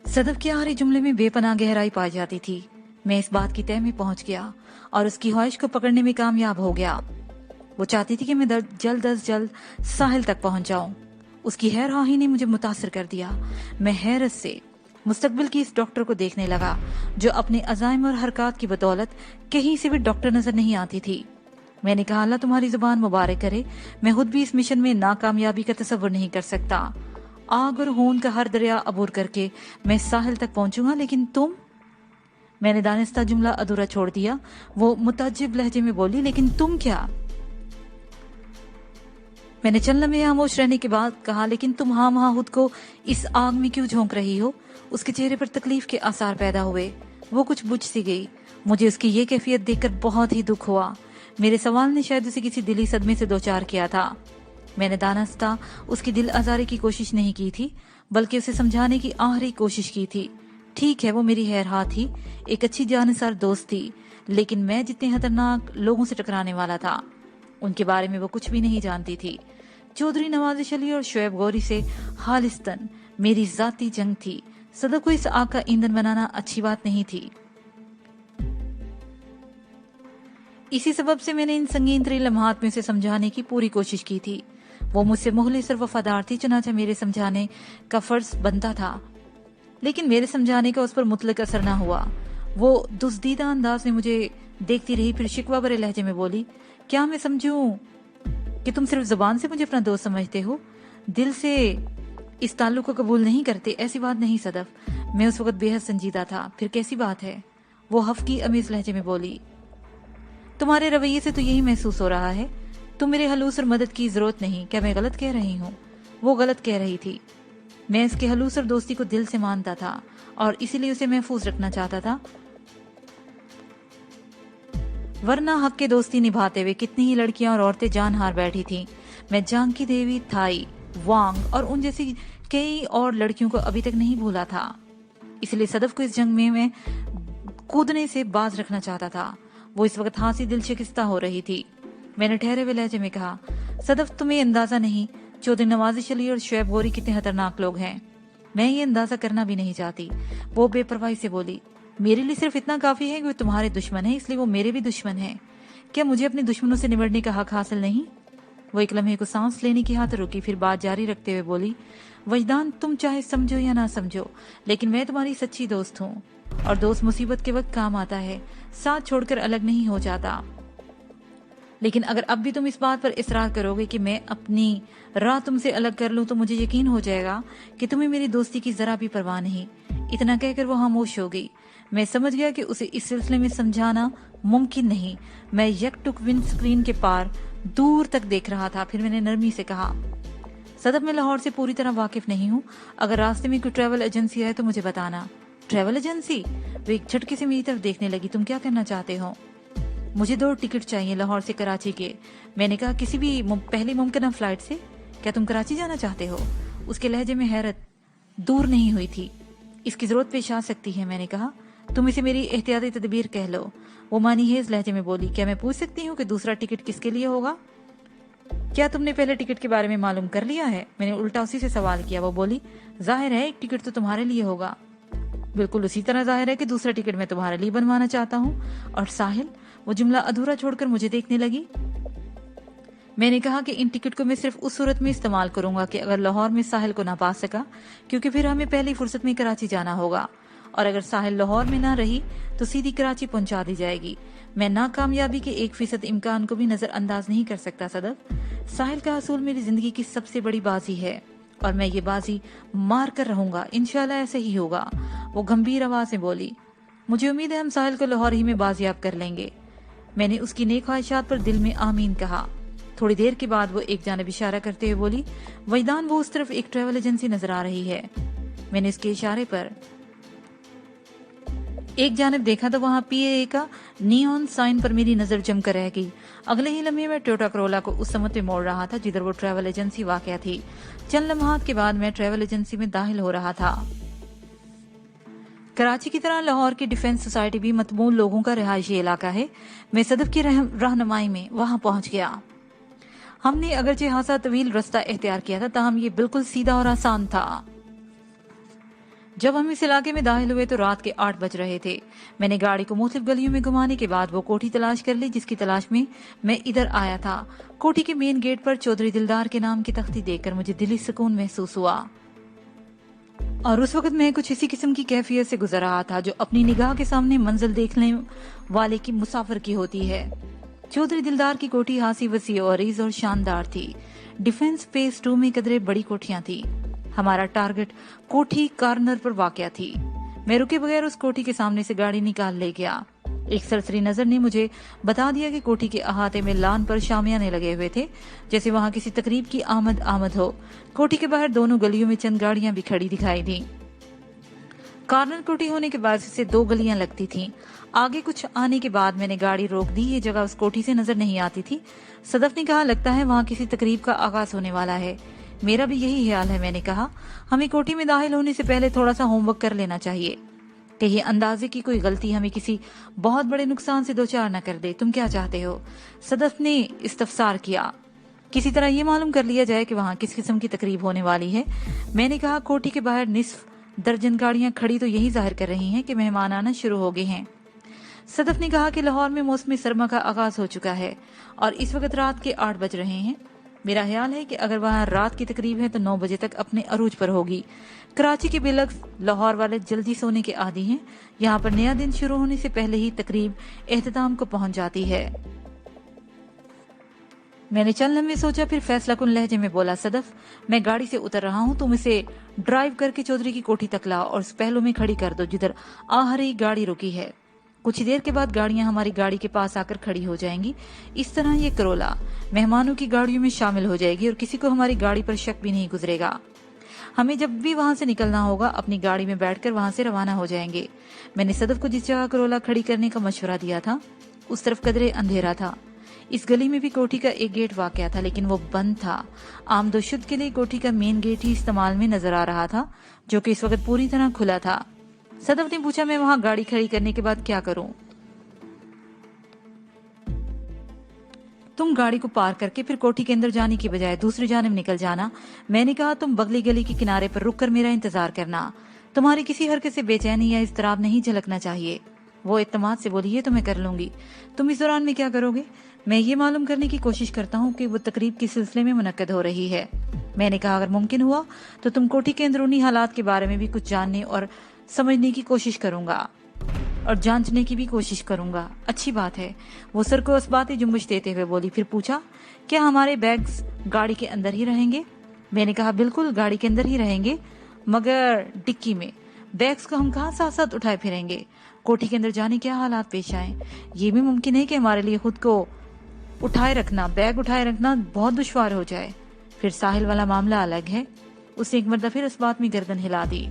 सदफ के आखिरी जुमले में बेपनाह गहराई पाई जाती थी। मैं इस बात की तह में पहुंच गया और उसकी ख्वाहिश को पकड़ने में कामयाब हो गया। वो चाहती थी कि मैं जल्द अज जल्द साहिल तक पहुंच जाऊं। उसकी हैरहाही ने मुझे मुतासिर कर दिया। मैं हैरत से मुस्तकबिल की इस डॉक्टर को देखने लगा जो अपने अज़ाइम और हरकत की बदौलत कहीं से भी डॉक्टर नजर नहीं आती थी। मैंने कहा, अल्लाह तुम्हारी जुबान मुबारक करे। मैं खुद भी इस मिशन में नाकामयाबी का तसव्वुर नहीं कर सकता। आग और खून का हर दरिया अबूर करके मैं साहिल तक पहुंचूंगा, लेकिन तुम? मैंने दानिस्ता जुमला अधूरा छोड़ दिया। वो मुताज्जिब लहजे में बोली, लेकिन तुम क्या? मैंने चंद लम्हे खामोश रहने के बाद कहा, लेकिन तुम हाँ वहाँ खुद को इस आग में क्यों झोंक रही हो? उसके चेहरे पर तकलीफ के आसार पैदा हुए। वो कुछ बुझ सी गई। मुझे उसकी ये कैफियत देखकर बहुत ही दुख हुआ। मेरे सवाल ने शायद उसे किसी दिली सदमे से दो चार किया था। मैंने दानस्ता उसकी दिल आजारी की कोशिश नहीं की थी, बल्कि उसे समझाने की आखिरी कोशिश की थी। ठीक है, वो मेरी हैरहा थी, एक अच्छी जानसार दोस्त थी, लेकिन मैं जितने खतरनाक लोगों से टकराने वाला था उनके बारे में वो कुछ भी नहीं जानती थी। चौधरी नवाज़िश अली और शोएब गौरी से खालिस्तन मेरी जाती जंग थी। सदफ को इस आग का ईंधन बनाना अच्छी बात नहीं थी। इसी सबब से मैंने इन संगीन तरीन लम्हात में उसे समझाने की पूरी कोशिश की थी। वो मुझसे मुखलिस और वफादार थी, चुनांचे मेरे समझाने का फर्ज बनता था, लेकिन मेरे समझाने का उस पर मुतलक असर न हुआ। वो दुस्दीदा अंदाज में मुझे देखती रही, फिर शिकवा भरे लहजे में बोली, क्या मैं समझूं कि तुम सिर्फ जुबान से मुझे अपना दोस्त समझते हो, दिल से इस ताल्लुक को कबूल नहीं करते? ऐसी बात नहीं सदफ। मैं उस वक्त बेहद संजीदा था। फिर कैसी बात है? वो हफ्की अमीज लहजे में बोली, तुम्हारे रवैये से तो यही महसूस हो रहा है, तुम मेरे हलूस और मदद की जरूरत नहीं। क्या मैं गलत कह रही हूँ? वो गलत कह रही थी। मैं इसके हलूस और दोस्ती को दिल से मानता था और इसीलिए उसे महफूज रखना चाहता था, वरना हक के दोस्ती निभाते हुए कितनी ही लड़कियां और औरतें जान हार बैठी थीं। मैं जानकी देवी, थाई, वांग और उन जैसी कई और लड़कियों को अभी तक नहीं भूला था। इसलिए सदफ को इस जंग में मैं कूदने से बाज रखना चाहता था। वो इस वक्त हांसी दिल शिकस्ता हो रही थी। मैंने ठहरे हुए लहजे में कहा, सदफ तुम्हें अंदाजा नहीं चौधरी नवाज़िश अली और शोएब गौरी कितने खतरनाक लोग हैं। मैं ये अंदाजा करना भी नहीं चाहती। वो बेपरवाही से बोली, मेरे लिए सिर्फ इतना काफी है कि वो तुम्हारे दुश्मन है, इसलिए वो मेरे भी दुश्मन है। क्या मुझे अपने दुश्मनों से निमटने का हक हासिल नहीं? वो एक लम्हे को सांस लेने की हाथ रुकी, फिर बात जारी रखते हुए बोली, वजदान, तुम चाहे समझो या ना समझो, लेकिन मैं तुम्हारी सच्ची दोस्त हूँ और दोस्त मुसीबत के वक्त काम आता है, साथ छोड़कर अलग नहीं हो जाता। लेकिन अगर अब भी तुम इस बात पर इसरार करोगे कि मैं अपनी राह तुमसे अलग कर लूं, तो मुझे यकीन हो जाएगा कि तुम्हें मेरी दोस्ती की जरा भी परवाह नहीं। इतना कहकर वो खामोश हो गई। मैं समझ गया कि उसे इस सिलसिले में समझाना मुमकिन नहीं। मैं यकटुक विंड स्क्रीन के पार दूर तक देख रहा था। फिर मैंने नरमी से कहा, सदफ, मैं लाहौर से पूरी तरह वाकिफ नहीं हूँ। अगर रास्ते में कोई ट्रैवल एजेंसी है तो मुझे बताना। Travel agency? वो एक झटके से मेरी तरफ देखने लगी। तुम क्या करना चाहते हो? मुझे 2 टिकट चाहिए लाहौर से कराची के। मैंने कहा, किसी भी पहली मुमकिन फ्लाइट से? क्या तुम कराची जाना चाहते हो? उसके लहजे में हैरत दूर नहीं हुई थी। इसकी जरूरत पेश आ सकती है, मैंने कहा। तुम इसे मेरी एहतियाती तदबीर कह लो। वो मानी है इस लहजे में बोली, क्या मैं पूछ सकती हूँ कि दूसरा टिकट किसके लिए होगा? क्या तुमने पहले टिकट के बारे में मालूम कर लिया है? मैंने उल्टा उसी से सवाल किया। वो बोली, जाहिर है एक टिकट तो तुम्हारे लिए होगा। बिल्कुल उसी तरह जाहिर है कि दूसरा टिकट मैं तुम्हारे लिए बनवाना चाहता हूँ। और साहिल? वो जुमला अधूरा छोड़कर मुझे देखने लगी। मैंने कहा कि इन टिकट को मैं सिर्फ उस सूरत में इस्तेमाल करूंगा कि अगर लाहौर में साहिल को ना पा सका, क्योंकि फिर हमें पहली फुर्सत में कराची जाना होगा, और अगर साहिल लाहौर में ना रही तो सीधी कराची पहुंचा दी जाएगी। मैं नाकामयाबी के 1% इम्कान को भी नजरअंदाज नहीं कर सकता सदफ। साहिल का हसूल मेरी जिंदगी की सबसे बड़ी बाजी है और मैं ये बाजी मार कर रहूंगा। इंशाल्लाह ऐसे ही होगा। वो गंभीर आवाज में बोली, मुझे उम्मीद है हम साहिल को लाहौर ही में बाजियाब कर लेंगे। मैंने उसकी नेक ख्वाहिशात पर दिल में आमीन कहा। थोड़ी देर के बाद वो एक जानब इशारा करते हुए बोली, वजदान, वो उस तरफ एक ट्रैवल एजेंसी नजर आ रही है। मैंने इसके इशारे पर एक जानब देखा तो वहां PAA का नियॉन साइन पर मेरी नजर जमकर रह गई। अगले ही लम्हे में टोयोटा करोला को उस समत में मोड़ रहा था जिधर वो ट्रैवल एजेंसी वाक़या थी। चंद लम्हात के बाद मैं ट्रैवल एजेंसी में दाखिल हो रहा था। कराची की तरह लाहौर की डिफेंस सोसाइटी भी मतमूल लोगों का रिहायशी इलाका है। मैं सदफ की रहनुमाई में वहां पहुंच गया। हमने अगरचे खासा तवील रास्ता एख्तियार किया था, ताहम ये बिल्कुल सीधा और आसान था। जब हम इस इलाके में दाखिल हुए तो रात के 8 बज रहे थे। मैंने गाड़ी को मुख्तलिफ गलियों में घुमाने के बाद वो कोठी तलाश कर ली जिसकी तलाश में मैं इधर आया था। कोठी के मेन गेट पर चौधरी दिलदार के नाम की तख्ती देखकर मुझे दिली सुकून महसूस हुआ और उस वक्त मैं कुछ इसी किस्म की कैफियत से गुजर रहा था जो अपनी निगाह के सामने मंजिल देखने वाले की मुसाफिर की होती है। चौधरी दिलदार की कोठी हासी वसी और अरीज और शानदार थी। डिफेंस फेज 2 में कदरे बड़ी कोठियां थी। हमारा टारगेट कोठी कॉर्नर पर वाक़या थी। मैं रुके बगैर उस कोठी के सामने से गाड़ी निकाल ले गया। एक सरसरी नजर ने मुझे बता दिया कि कोठी के अहाते में लान पर शामियाने लगे हुए थे, जैसे वहां किसी तकरीब की आमद हो। कोठी के बाहर दोनों गलियों में चंद गाड़ियां भी खड़ी दिखाई दी। कार्नर कोठी होने के बाद से 2 गलियां लगती थीं। आगे कुछ आने के बाद मैंने गाड़ी रोक दी। ये जगह उस कोठी से नजर नहीं आती थी। सदफ ने कहा, लगता है वहां किसी तकरीब का आगाज होने वाला है। मेरा भी यही ख्याल है, मैंने कहा। हमें कोठी में दाखिल होने से पहले थोड़ा सा होमवर्क कर लेना चाहिए, कहीं अंदाजे की कोई गलती हमें किसी बहुत बड़े नुकसान से दो चार न कर दे। तुम क्या चाहते हो? सदफ ने इस्तफसार किया। किसी तरह ये मालूम कर लिया जाए कि वहां किस किस्म की तकरीब होने वाली है। मैंने कहा, कोठी के बाहर निस्फ दर्जन गाड़ियां खड़ी तो यही जाहिर कर रही हैं कि मेहमान आना शुरू हो गए हैं। सदफ ने कहा कि लाहौर में मौसमी सरमा का आगाज हो चुका है और इस वक्त रात के 8 बज रहे हैं। मेरा ख्याल है कि अगर वहां रात की तकरीब है तो 9 बजे तक अपने अरूज पर होगी। कराची के बिलक्स लाहौर वाले जल्दी सोने के आदी हैं। यहाँ पर नया दिन शुरू होने से पहले ही तकरीब एहतमाम को पहुंच जाती है। मैंने चंद लम्हे सोचा, फिर फैसला कुन लहजे में बोला, सदफ, मैं गाड़ी से उतर रहा हूँ, तुम इसे ड्राइव करके चौधरी की कोठी तक लाओ और उस पहलू में खड़ी कर दो जिधर आहरी गाड़ी रुकी है। कुछ देर के बाद गाड़ियां हमारी गाड़ी के पास आकर खड़ी हो जाएंगी। इस तरह ये करोला मेहमानों की गाड़ियों में शामिल हो जाएगी और किसी को हमारी गाड़ी पर शक भी नहीं गुजरेगा। हमें जब भी वहां से निकलना होगा अपनी गाड़ी में बैठकर वहां से रवाना हो जाएंगे। मैंने सदफ को जिस जगह करोला खड़ी करने का मशवरा दिया था उस तरफ कदरे अंधेरा था। इस गली में भी कोठी का एक गेट वाक़या था, लेकिन वो बंद था। आमदोशुद के लिए कोठी का मेन गेट ही इस्तेमाल में नजर आ रहा था, जो कि इस वक्त पूरी तरह खुला था। सदफ ने पूछा, मैं वहां गाड़ी खड़ी करने के बाद क्या करूं? तुम गाड़ी को पार करके फिर कोठी के अंदर जाने की बजाय दूसरी जानिब निकल जाना। मैंने कहा, तुम बगली गली के किनारे पर रुक कर मेरा इंतजार करना। तुम्हारी किसी हरकत से बेचैनी या इज़्तिराब नहीं झलकना चाहिए। वो इत्तमाद से बोली, है तो मैं कर लूंगी। तुम इस दौरान में क्या करोगे? मैं ये मालूम करने की कोशिश करता हूँ कि वो तकरीब किस सिलसिले में मुनक्कद हो रही है। मैंने कहा, अगर मुमकिन हुआ तो तुम कोठी के अंदरूनी हालात के बारे में भी कुछ जानने और समझने की कोशिश करूंगा और जांचने की भी कोशिश करूंगा। अच्छी बात है। वो सर को इस बातें जुम्बिश देते हुए बोली। फिर पूछा, क्या हमारे बैग्स गाड़ी के अंदर ही रहेंगे? मैंने कहा, बिल्कुल गाड़ी के अंदर ही रहेंगे, मगर डिक्की में। बैग्स को हम कहाँ साथ साथ उठाए फिरेंगे? कोठी के अंदर जाने क्या हालात पेश आए। ये भी मुमकिन है कि हमारे लिए खुद को उठाए रखना, बैग उठाए रखना बहुत दुश्वार हो जाए। फिर साहिल वाला मामला अलग है। उसने एक मरतबा फिर इस बात में गर्दन हिला दी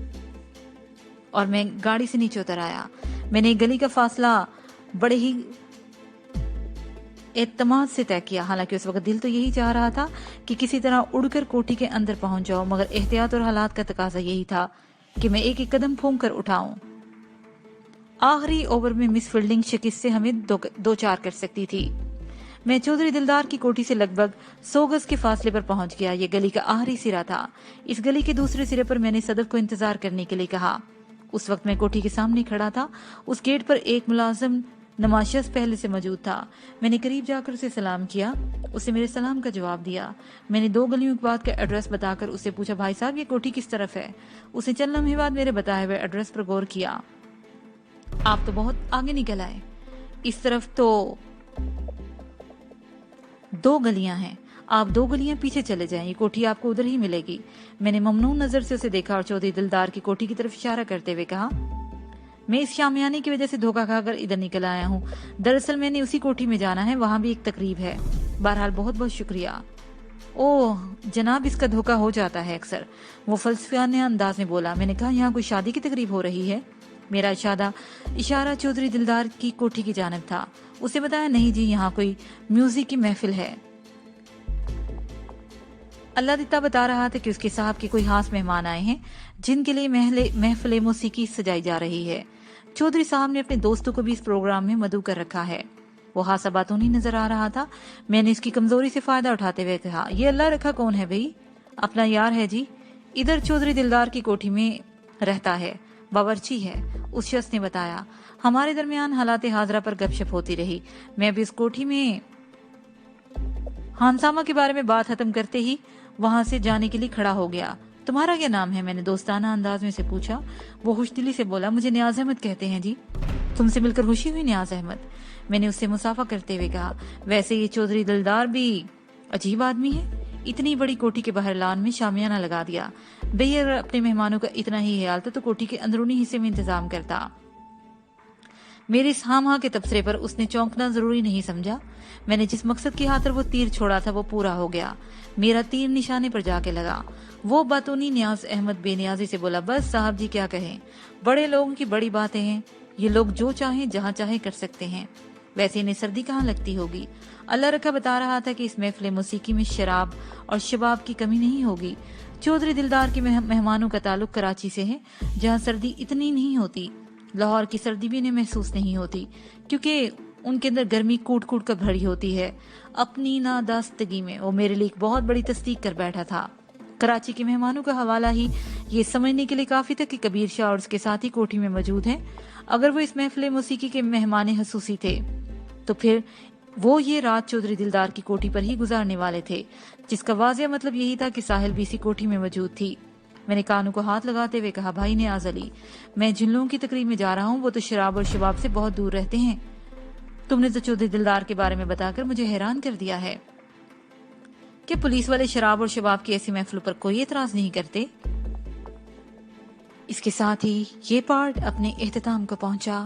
और मैं गाड़ी से नीचे उतर आया। मैंने गली का फासला बड़े ही एतमाद से तय किया। हालांकि उस वक्त दिल तो यही चाह रहा था कि किसी तरह उड़कर कोठी के अंदर पहुंच जाऊं, मगर एहतियात और हालात का तकाजा यही था कि मैं एक एक कदम फूंक कर उठाऊं। आखिरी ओवर में मिस फील्डिंग शिकस्त से हमें दो चार कर सकती थी। मैं चौधरी दिलदार की कोठी से लगभग 100 गज के फासले पर पहुंच गया। ये गली का आखिरी सिरा था। इस गली के दूसरे सिरे पर मैंने सदफ को इंतजार करने के लिए कहा। उस वक्त मैं कोठी के सामने खड़ा था। उस गेट पर एक मुलाजिम नमाशस पहले से मौजूद था। मैंने करीब जाकर उसे सलाम किया। उसे मेरे सलाम का जवाब दिया। मैंने 2 गलियों के बाद का एड्रेस बताकर उससे पूछा, भाई साहब ये कोठी किस तरफ है? उसने चंद लम्हे बाद मेरे बताए हुए एड्रेस पर गौर किया। आप तो बहुत आगे निकल आए। इस तरफ तो 2 गलियां हैं, आप 2 गलियां पीछे चले जाएं, ये कोठी आपको उधर ही मिलेगी। मैंने ममनून नजर से उसे देखा और चौधरी दिलदार की कोठी की तरफ इशारा करते हुए कहा, मैं इस शामियाने की वजह से धोखा खाकर इधर निकल आया हूँ। दरअसल मैंने उसी कोठी में जाना है, वहां भी एक तकरीब है। बहरहाल बहुत बहुत शुक्रिया। ओह जनाब, इसका धोखा हो जाता है अक्सर, वो फलसफियाने अंदाज में बोला। मैंने कहा, यहाँ कोई शादी की तकरीब हो रही है? मेरा इशारा चौधरी दिलदार की कोठी की जानिब था। उसे बताया, नहीं जी, यहाँ कोई म्यूजिक की महफिल है। अल्लाह दिता बता रहा था कि उसके साहब के कोई खास मेहमान आए हैं जिनके लिए महफिल मौसीकी सजाई जा रही है। चौधरी साहब ने अपने दोस्तों को भी इस प्रोग्राम में मदऊ कर रखा है। वो हासा बातों नहीं नजर आ रहा था। मैंने इसकी कमजोरी से फायदा उठाते हुए कहा, ये अल्लाह रखा कौन है भाई? अपना यार है जी, इधर चौधरी दिलदार की कोठी में रहता है, बावर्ची है। उस शख्स ने बताया। हमारे दरमियान हालात हाजरा पर गपशप होती रही। मैं भी इस कोठी में हानसामा के बारे में बात खत्म करते ही वहां से जाने के लिए खड़ा हो गया। तुम्हारा क्या नाम है? मैंने दोस्ताना अंदाज में से पूछा। वो खुशदिली से बोला, मुझे नियाज अहमद कहते हैं जी। तुमसे मिलकर खुशी हुई नियाज अहमद, मैंने उससे मुसाफा करते हुए कहा। वैसे ये चौधरी दिलदार भी अजीब आदमी है, इतनी बड़ी कोठी के बाहर लान में शामियाना लगा दिया। भैया अगर अपने मेहमानों का इतना ही ख्याल था तो कोठी के अंदरूनी हिस्से में इंतजाम करता। मेरे इस हाँ हाँ के तबसरे पर उसने चौंकना जरूरी नहीं समझा। मैंने जिस मकसद की खातिर वो तीर छोड़ा था वो पूरा हो गया। मेरा तीर निशाने पर जाके लगा। वो बातूनी नियाज अहमद बेनियाजी से बोला, बस साहब जी क्या कहें, बड़े लोगों की बड़ी बातें हैं, ये लोग जो चाहें जहाँ चाहे कर सकते हैं। वैसे इन्हें सर्दी कहाँ लगती होगी। अल्लाह रखा बता रहा था कि इस महफिल मौसीकी में शराब और शबाब की कमी नहीं होगी। चौधरी दिलदार के मेहमानों का ताल्लुक कराची से है, जहाँ सर्दी इतनी नहीं होती। लाहौर की सर्दी भी इन्हें महसूस नहीं होती, क्योंकि उनके अंदर गर्मी कूट कूट कर भरी होती है। अपनी नादास्तगी में वो मेरे लिए एक बहुत बड़ी तस्दीक कर बैठा था। कराची के मेहमानों का हवाला ही ये समझने के लिए काफी था कि कबीर शाह और उसके साथी कोठी में मौजूद हैं। अगर वो इस महफिल मौसीकी के मेहमान हसूसी थे तो फिर वो ये रात चौधरी दिलदार की कोठी पर ही गुजारने वाले थे, जिसका वाज़ेह मतलब यही था कि साहिल भी इसी कोठी में मौजूद थी। मैंने कानों को हाथ लगाते हुए कहा, भाई नियाज अली, मैं जिन लोगों की तकरीब में जा रहा हूँ वो तो शराब और शबाब से बहुत दूर रहते हैं। तुमने तो चौधरी दिलदार के बारे में बताकर मुझे हैरान कर दिया है कि पुलिस वाले शराब और शबाब की ऐसी महफिलों पर कोई एतराज नहीं करते। इसके साथ ही ये पार्ट अपने इख्तिताम को पहुंचा।